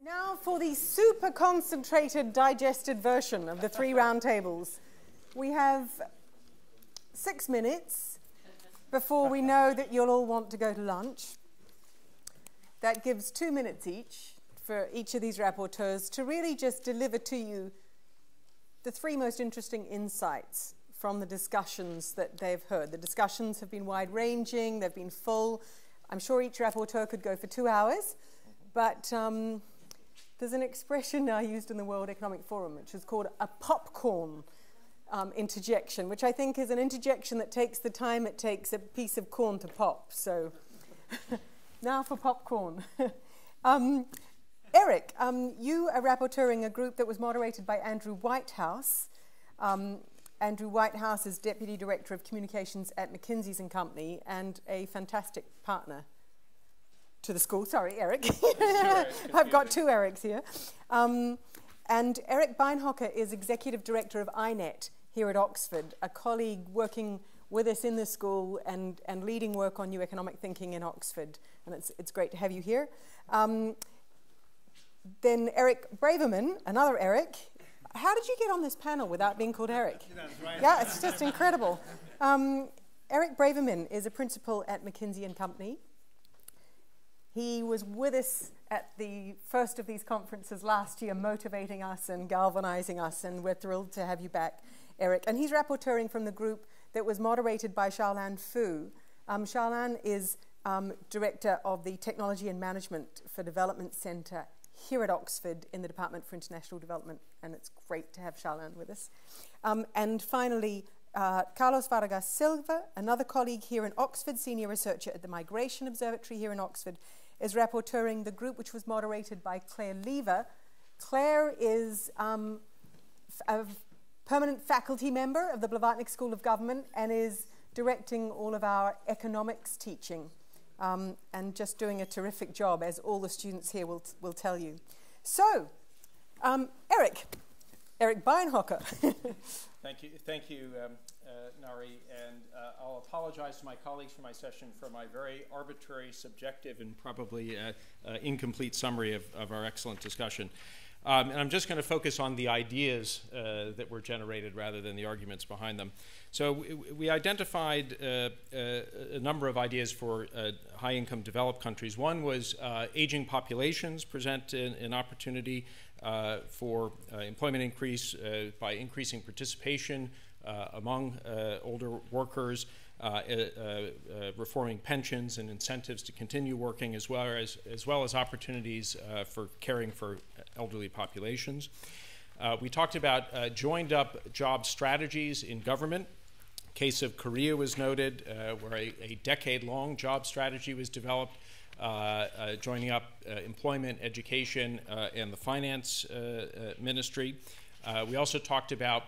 Now for the super concentrated, digested version of the 3 roundtables. We have 6 minutes before we know that you'll all want to go to lunch. That gives 2 minutes each for each of these rapporteurs to really just deliver to you the 3 most interesting insights from the discussions that they've heard. The discussions have been wide-ranging, they've been full. I'm sure each rapporteur could go for 2 hours, but there's an expression now used in the World Economic Forum, which is called a popcorn interjection, which I think is an interjection that takes the time it takes a piece of corn to pop. So now for popcorn. Eric, you are rapporteuring a group that was moderated by Andrew Whitehouse. Andrew Whitehouse is Deputy Director of Communications at McKinsey's & Company and a fantastic partner to the school. Sorry, Eric. I've got 2 Erics here. And Eric Beinhocker is Executive Director of INET here at Oxford, a colleague working with us in the school and leading work on new economic thinking in Oxford. And it's great to have you here. Then Eric Braverman, another Eric. How did you get on this panel without being called Eric? That's right. Yeah, it's just incredible. Eric Braverman is a principal at McKinsey & Company. He was with us at the first of these conferences last year, motivating us and galvanizing us, and we're thrilled to have you back, Eric. And he's rapporteuring from the group that was moderated by Xiaolan Fu. Xiaolan is Director of the Technology and Management for Development Center here at Oxford in the Department for International Development, and it's great to have Xiaolan with us. And finally, Carlos Vargas Silva, another colleague here in Oxford, senior researcher at the Migration Observatory here in Oxford, is rapporteuring the group which was moderated by Claire Lever. Claire is a permanent faculty member of the Blavatnik School of Government and is directing all of our economics teaching. And just doing a terrific job, as all the students here will tell you. So, Eric Beinhocker. Thank you, Nari, and I'll apologize to my colleagues for my session for my very arbitrary, subjective, and probably incomplete summary of our excellent discussion. And I'm just going to focus on the ideas that were generated rather than the arguments behind them. So we identified a number of ideas for high-income developed countries. One was aging populations present an opportunity for employment increase by increasing participation among older workers, reforming pensions and incentives to continue working, as well as opportunities for caring for elderly populations. We talked about joined-up job strategies in government. Case of Korea was noted, where a decade-long job strategy was developed, joining up employment, education, and the finance ministry. We also talked about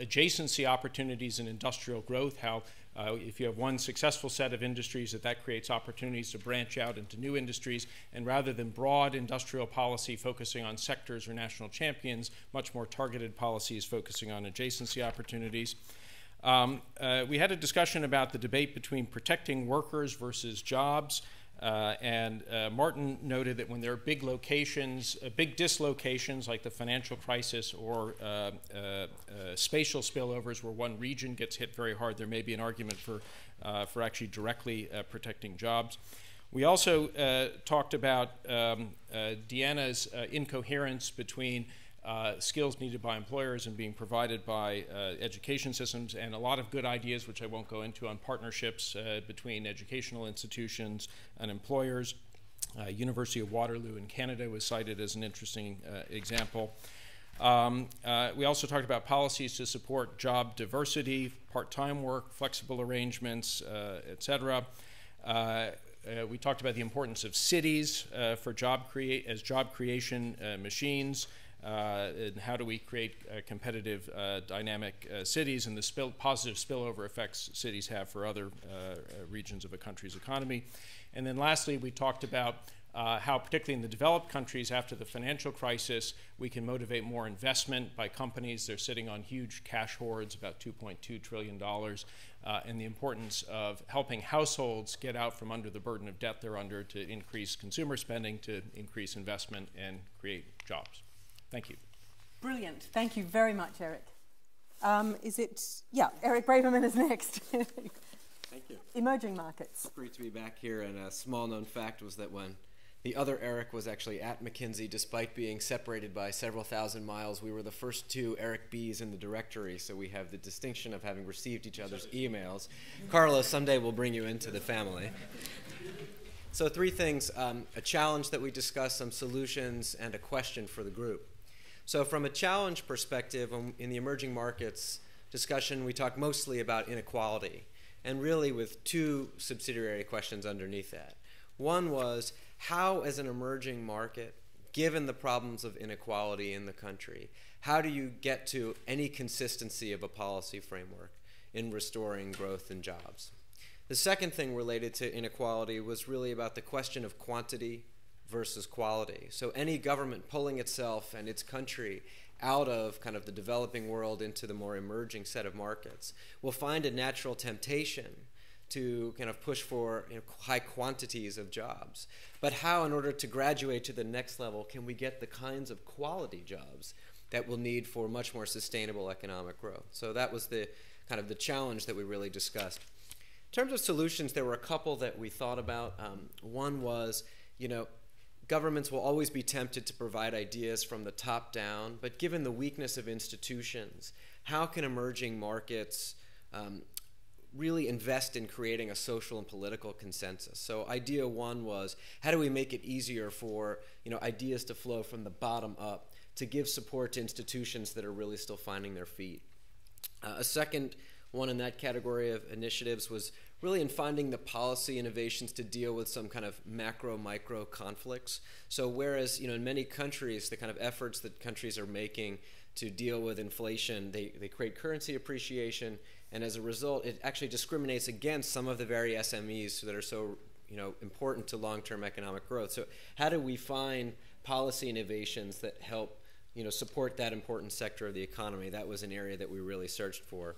adjacency opportunities in industrial growth, how if you have one successful set of industries, that creates opportunities to branch out into new industries, and rather than broad industrial policy focusing on sectors or national champions, much more targeted policies focusing on adjacency opportunities. We had a discussion about the debate between protecting workers versus jobs. And Martin noted that when there are big locations, big dislocations like the financial crisis or spatial spillovers where one region gets hit very hard, there may be an argument for actually directly protecting jobs. We also talked about Deanna's incoherence between skills needed by employers and being provided by education systems, and a lot of good ideas, which I won't go into, on partnerships between educational institutions and employers. University of Waterloo in Canada was cited as an interesting example. We also talked about policies to support job diversity, part-time work, flexible arrangements, etc. We talked about the importance of cities for job creation machines. And how do we create competitive, dynamic cities, and the positive spillover effects cities have for other regions of a country's economy. And then lastly, we talked about how particularly in the developed countries after the financial crisis, we can motivate more investment by companies. They're sitting on huge cash hoards, about $2.2 trillion, and the importance of helping households get out from under the burden of debt they're under to increase consumer spending, to increase investment, and create jobs. Thank you. Brilliant. Thank you very much, Eric. Eric Braverman is next. Thank you. Emerging markets. Great to be back here, and a small-known fact was that when the other Eric was actually at McKinsey, despite being separated by several thousand miles, we were the first two Eric B's in the directory, so we have the distinction of having received each other's emails. Carlos, someday we'll bring you into the family. So 3 things, a challenge that we discussed, some solutions, and a question for the group. So from a challenge perspective, in the emerging markets discussion, we talked mostly about inequality, and really with 2 subsidiary questions underneath that. One was, how as an emerging market, given the problems of inequality in the country, how do you get to any consistency of a policy framework in restoring growth and jobs? The second thing related to inequality was really about the question of quantity versus quality. So any government pulling itself and its country out of kind of the developing world into the more emerging set of markets will find a natural temptation to kind of push for high quantities of jobs. But how, in order to graduate to the next level, can we get the kinds of quality jobs that we'll need for much more sustainable economic growth? So that was the kind of the challenge that we really discussed. In terms of solutions, there were a couple that we thought about. One was, governments will always be tempted to provide ideas from the top down, but given the weakness of institutions, how can emerging markets really invest in creating a social and political consensus? So idea 1 was, how do we make it easier for ideas to flow from the bottom up to give support to institutions that are really still finding their feet? A second one in that category of initiatives was really in finding the policy innovations to deal with some kind of macro-micro conflicts. So whereas in many countries, the kind of efforts that countries are making to deal with inflation, they create currency appreciation, and as a result, it actually discriminates against some of the very SMEs that are so important to long-term economic growth. So how do we find policy innovations that help support that important sector of the economy? That was an area that we really searched for.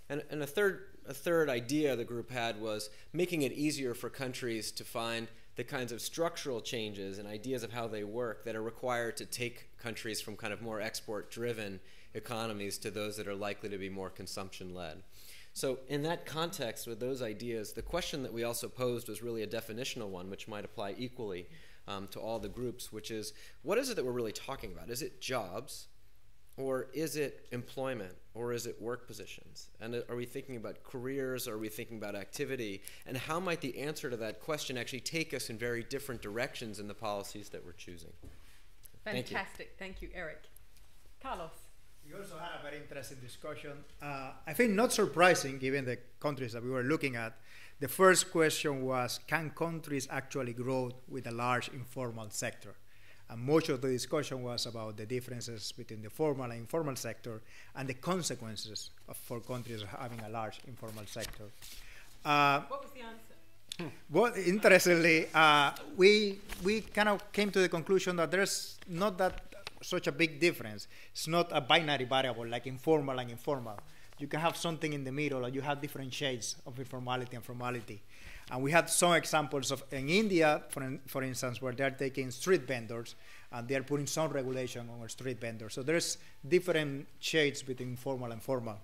And a third idea the group had was making it easier for countries to find the kinds of structural changes and ideas of how they work that are required to take countries from kind of more export-driven economies to those that are likely to be more consumption-led. So in that context, with those ideas, the question that we also posed was really a definitional one, which might apply equally to all the groups, which is, what is it that we're really talking about? Is it jobs? Or is it employment? Or is it work positions? And are we thinking about careers? Or are we thinking about activity? And how might the answer to that question actually take us in very different directions in the policies that we're choosing? Fantastic. Thank you, Eric. Carlos. We also had a very interesting discussion. I think not surprising, given the countries that we were looking at. The first question was, can countries actually grow with a large informal sector? And much of the discussion was about the differences between the formal and informal sector and the consequences for countries having a large informal sector. What was the answer? Well, interestingly, we kind of came to the conclusion that there's not such a big difference. It's not a binary variable like informal and informal. You can have something in the middle, or you have different shades of informality and formality. And we had some examples of in India, for instance, where they're taking street vendors and they're putting some regulation on street vendors. So there's different shades between formal and formal.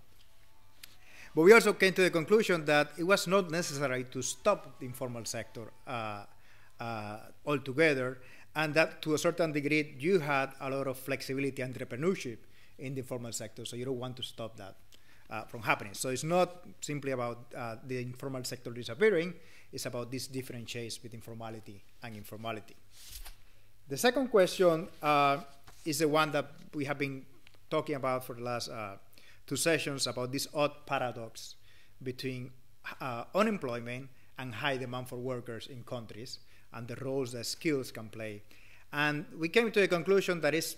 But we also came to the conclusion that it was not necessary to stop the informal sector altogether, and that to a certain degree you had a lot of flexibility and entrepreneurship in the informal sector, so you don't want to stop that from happening. So it's not simply about the informal sector disappearing, it's about these different shades between formality and informality. The second question is the one that we have been talking about for the last 2 sessions, about this odd paradox between unemployment and high demand for workers in countries and the roles that skills can play. And we came to the conclusion that it's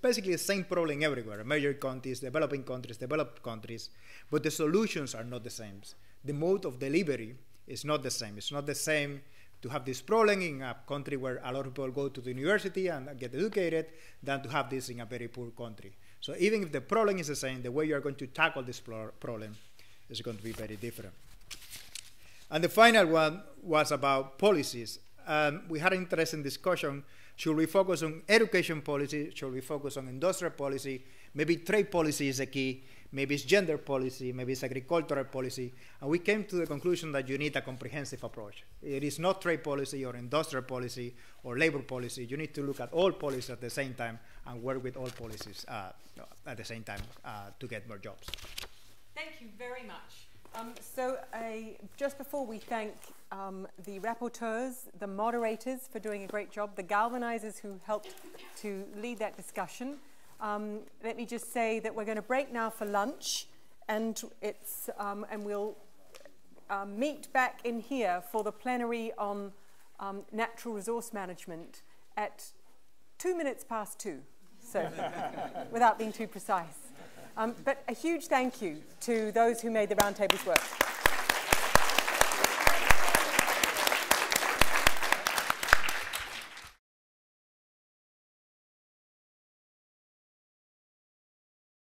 basically the same problem everywhere, major countries, developing countries, developed countries, but the solutions are not the same. The mode of delivery is not the same. It's not the same to have this problem in a country where a lot of people go to the university and get educated than to have this in a very poor country. So even if the problem is the same, the way you are going to tackle this problem is going to be very different. And the final one was about policies. We had an interesting discussion. Should we focus on education policy? Should we focus on industrial policy? Maybe trade policy is the key. Maybe it's gender policy. Maybe it's agricultural policy. And we came to the conclusion that you need a comprehensive approach. It is not trade policy or industrial policy or labor policy. You need to look at all policies at the same time and work with all policies at the same time to get more jobs. Thank you very much. Just before we thank the rapporteurs, the moderators for doing a great job, the galvanizers who helped to lead that discussion, let me just say that we're going to break now for lunch, and we'll meet back in here for the plenary on natural resource management at 2:02, so without being too precise. But a huge thank you to those who made the roundtables work.